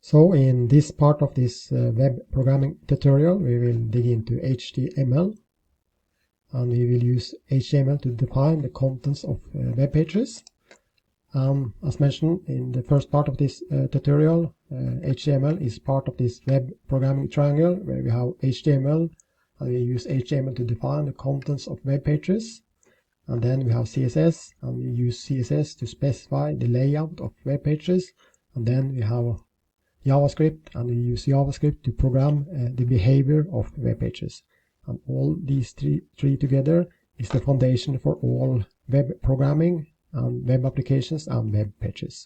So in this part of this web programming tutorial, we will dig into HTML, and we will use HTML to define the contents of web pages. As mentioned in the first part of this tutorial, HTML is part of this web programming triangle where we have HTML, and we use HTML to define the contents of web pages. And then we have CSS, and we use CSS to specify the layout of web pages. And then we have JavaScript, and we use JavaScript to program the behavior of web pages. And all these three together is the foundation for all web programming and web applications and web pages.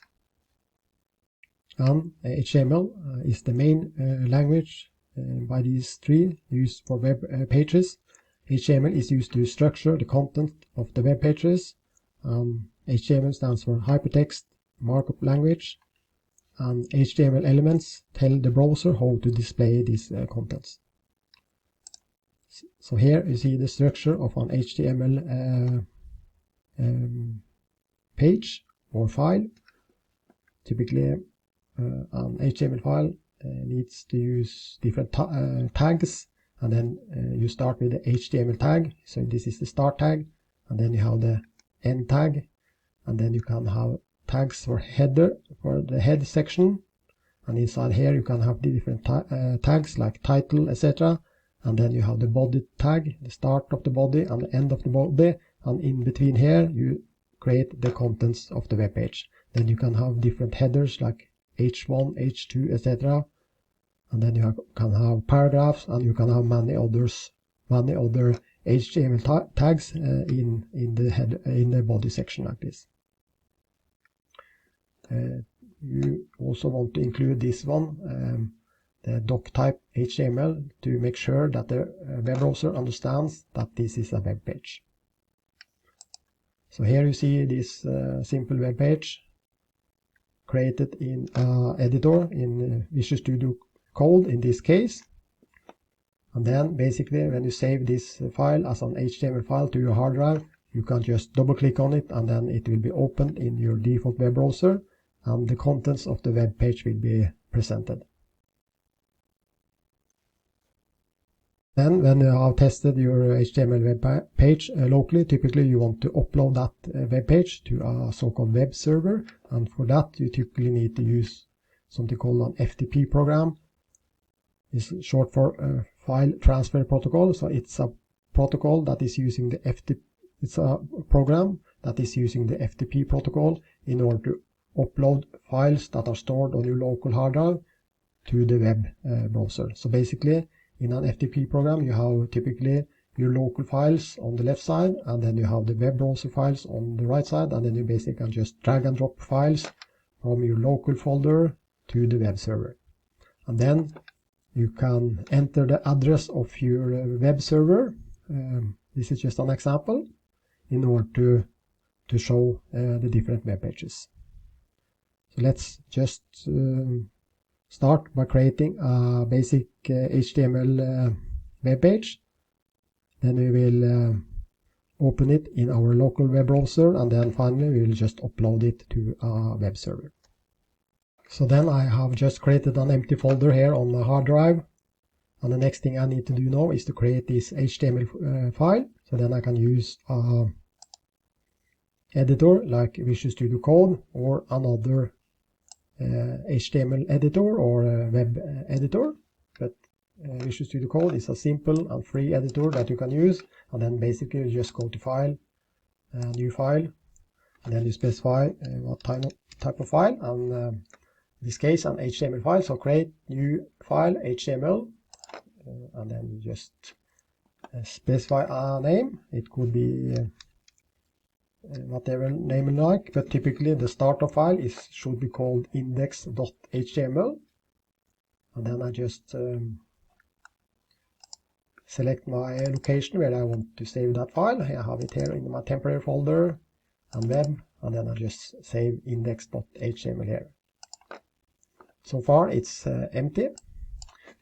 And HTML is the main language by these three used for web pages. HTML is used to structure the content of the web pages. HTML stands for Hypertext Markup Language, and HTML elements tell the browser how to display these contents. So here you see the structure of an HTML page or file. Typically an HTML file needs to use different tags, and then you start with the HTML tag. So this is the start tag, and then you have the end tag, and then you can have tags for header, for the head section, and inside here you can have the different tags like title, etc. And then you have the body tag, the start of the body and the end of the body, and in between here you create the contents of the web page. Then you can have different headers like H1, H2, etc. And then you can have paragraphs, and you can have many other HTML tags in the body section like this. You also want to include this one, the doc type HTML, to make sure that the web browser understands that this is a web page. So here you see this simple web page created in editor in Visual Studio Code in this case. And then basically when you save this file as an HTML file to your hard drive, you can just double click on it, and then it will be opened in your default web browser, and the contents of the web page will be presented. Then when you have tested your HTML web page locally, typically you want to upload that web page to a so-called web server, and for that you typically need to use something called an FTP program. It's short for File Transfer Protocol, so it's a protocol that is using the it's a program that is using the FTP protocol in order to upload files that are stored on your local hard drive to the web browser. So basically, in an FTP program, you have typically your local files on the left side, and then you have the web browser files on the right side, and then you basically can just drag and drop files from your local folder to the web server. And then you can enter the address of your web server. This is just an example in order to show the different web pages. So let's just start by creating a basic HTML web page. Then we will open it in our local web browser, and then finally we will just upload it to a web server. So then I have just created an empty folder here on my hard drive, and the next thing I need to do now is to create this HTML file. So then I can use a editor like Visual Studio Code or another HTML editor or a web editor, but Visual Studio Code is a simple and free editor that you can use. And then basically you just go to File, New File, and then you specify what type of file, and in this case an HTML file. So create new file HTML, and then you just specify a name. It could be whatever name you like, but typically the starter file should be called index.html. And then I just select my location where I want to save that file. I have it here in my temporary folder and web, and then I just save index.html here. So far it's empty.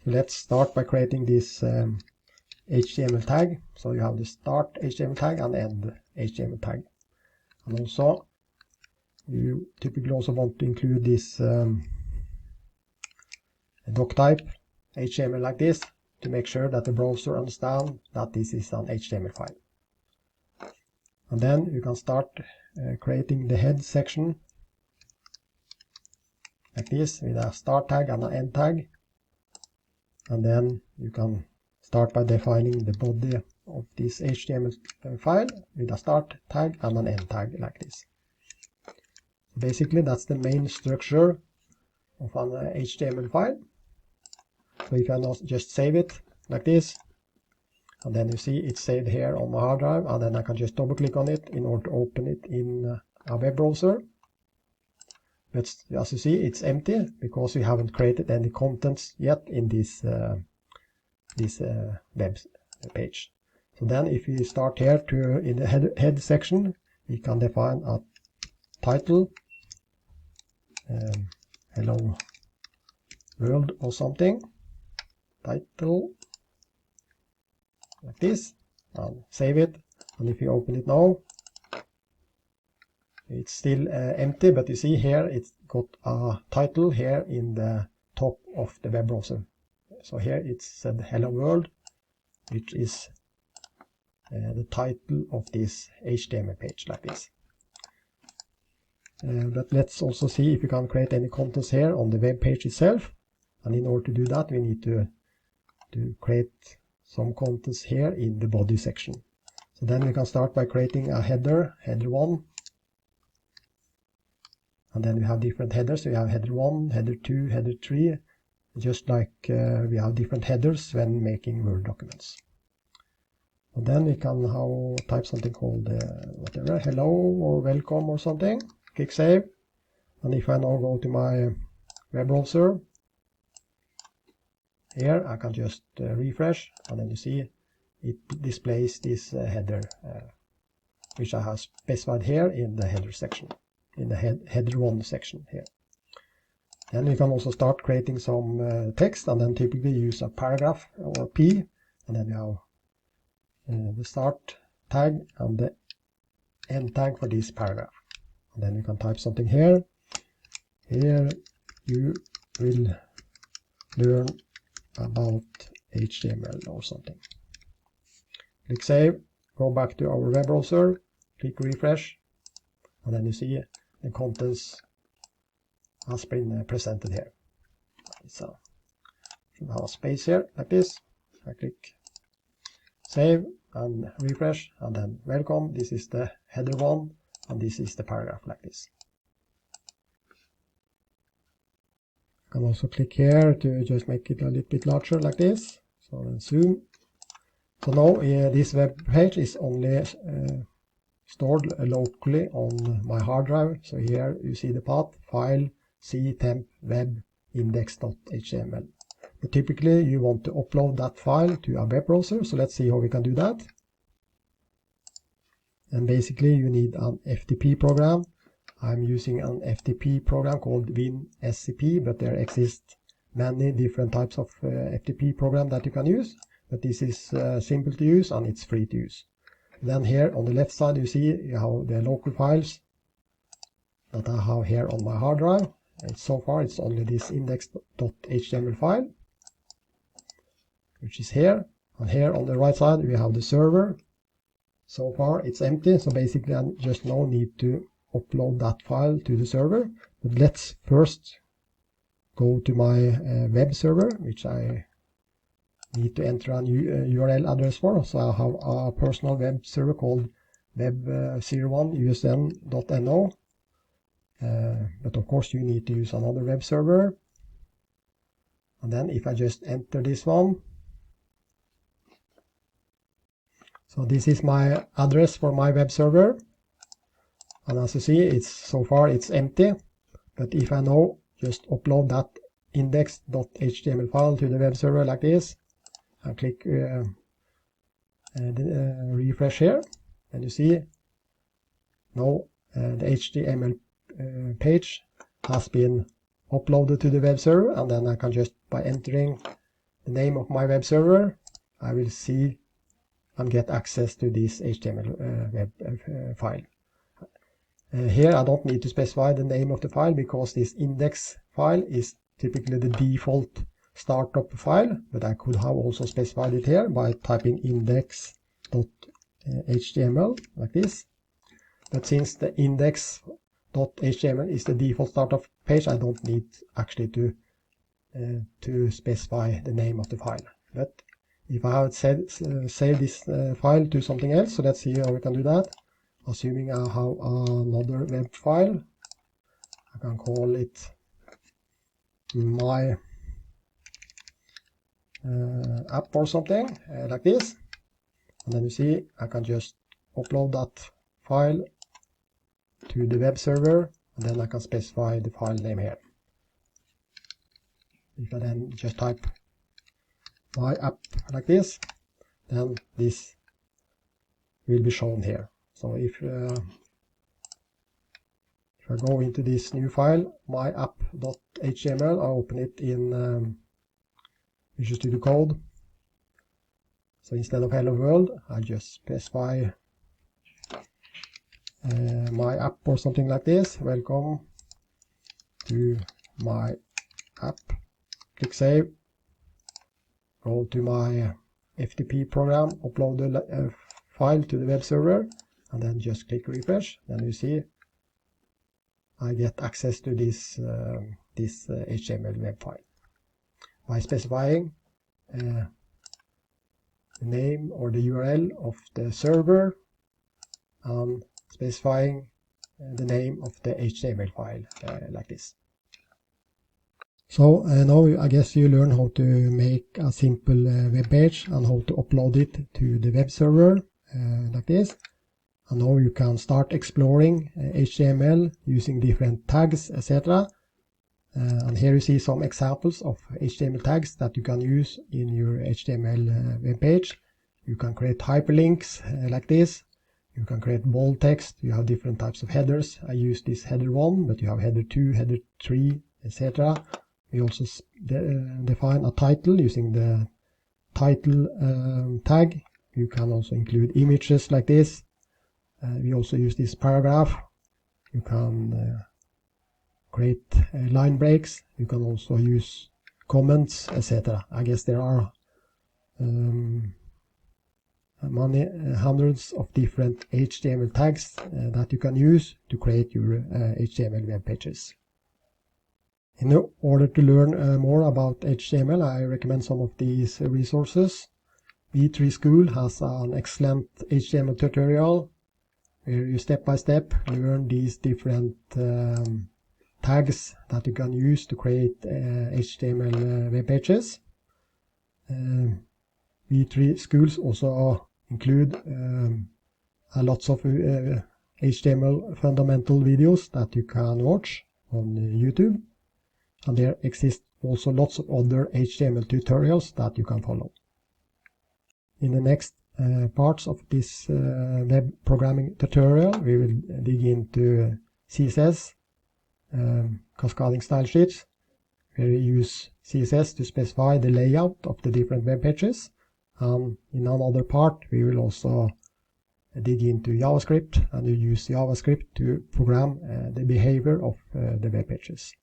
Let's start by creating this HTML tag. So you have the start HTML tag and end HTML tag. And also, you typically also want to include this doc type HTML like this to make sure that the browser understands that this is an HTML file. And then you can start creating the head section like this with a start tag and an end tag. And then you can start by defining the body of this HTML file with a start tag and an end tag like this. Basically, that's the main structure of an HTML file. So if I now just save it like this, and then you see it's saved here on my hard drive, and then I can just double click on it in order to open it in a web browser. But as you see, it's empty because we haven't created any contents yet in this web page. So then if we start here in the head section, we can define a title, hello world or something, title like this, and save it. And if you open it now, it's still empty, but you see here it's got a title here in the top of the web browser. So here it said hello world, which is the title of this HTML page like this. But let's also see if we can create any contents here on the web page itself. And in order to do that, we need to create some contents here in the body section. So then we can start by creating a header 1. And then we have different headers. We have header 1, header 2, header 3, just like we have different headers when making Word documents. And then we can type something called whatever, hello or welcome or something. Click save. And if I now go to my web browser, here I can just refresh, and then you see it displays this header, which I have specified here in the header section, in the header 1 section here. Then you can also start creating some text, and then typically use a paragraph or P, and then you have the start tag and the end tag for this paragraph. And then you can type something here. Here you will learn about HTML or something. Click save, go back to our web browser, click refresh, and then you see the contents has been presented here. So should have a space here like this. I click save and refresh, and then welcome. This is the header 1, and this is the paragraph like this. You can also click here to just make it a little bit larger like this. So then zoom. So now this web page is only stored locally on my hard drive. So here you see the path, file, c temp web index.html. But typically you want to upload that file to a web browser. So let's see how we can do that. And basically you need an FTP program. I'm using an FTP program called WinSCP, but there exist many different types of FTP program that you can use. But this is simple to use and it's free to use. Then here on the left side you see you have the local files that I have here on my hard drive. And so far it's only this index.html file, which is here. And here on the right side we have the server. So far it's empty, so basically I just now need to upload that file to the server. But let's first go to my web server, which I need to enter a new URL address for. So I have a personal web server called web01usn.no. But of course you need to use another web server. And then if I just enter this one, so this is my address for my web server. And as you see, so far it's empty. But if I now just upload that index.html file to the web server like this, and click refresh here, and you see now the HTML page has been uploaded to the web server. And then I can just, by entering the name of my web server, I will see and get access to this HTML web file. Here I don't need to specify the name of the file because this index file is typically the default startup file, but I could have also specified it here by typing index.html like this. But since the index.html is the default startup page, I don't need actually to specify the name of the file. But if I have saved this file to something else, so let's see how we can do that. Assuming I have another web file, I can call it my app or something like this. And then you see I can just upload that file to the web server, and then I can specify the file name here. If I then just type my app like this, then this will be shown here. So if I go into this new file, my app.html, I open it in Visual Studio Code. So instead of hello world, I just specify my app or something like this. Welcome to my app. Click save. Go to my FTP program, upload the file to the web server, and then just click refresh. Then you see I get access to this HTML web file by specifying the name or the URL of the server and specifying the name of the HTML file like this. So now I guess you learn how to make a simple web page and how to upload it to the web server like this. And now you can start exploring HTML using different tags, etc. And here you see some examples of HTML tags that you can use in your HTML web page. You can create hyperlinks like this. You can create bold text. You have different types of headers. I use this header 1, but you have header 2, header 3, etc. We also define a title using the title tag. You can also include images like this. We also use this paragraph. You can create line breaks. You can also use comments, etc. I guess there are hundreds of different HTML tags that you can use to create your HTML web pages. In order to learn more about HTML, I recommend some of these resources. V3 School has an excellent HTML tutorial where you step by step learn these different tags that you can use to create HTML web pages. V3 Schools also include lots of HTML fundamental videos that you can watch on YouTube. And there exist also lots of other HTML tutorials that you can follow. In the next parts of this web programming tutorial, we will dig into CSS, cascading style sheets, where we use CSS to specify the layout of the different web pages. In another part, we will also dig into JavaScript, and we use JavaScript to program the behavior of the web pages.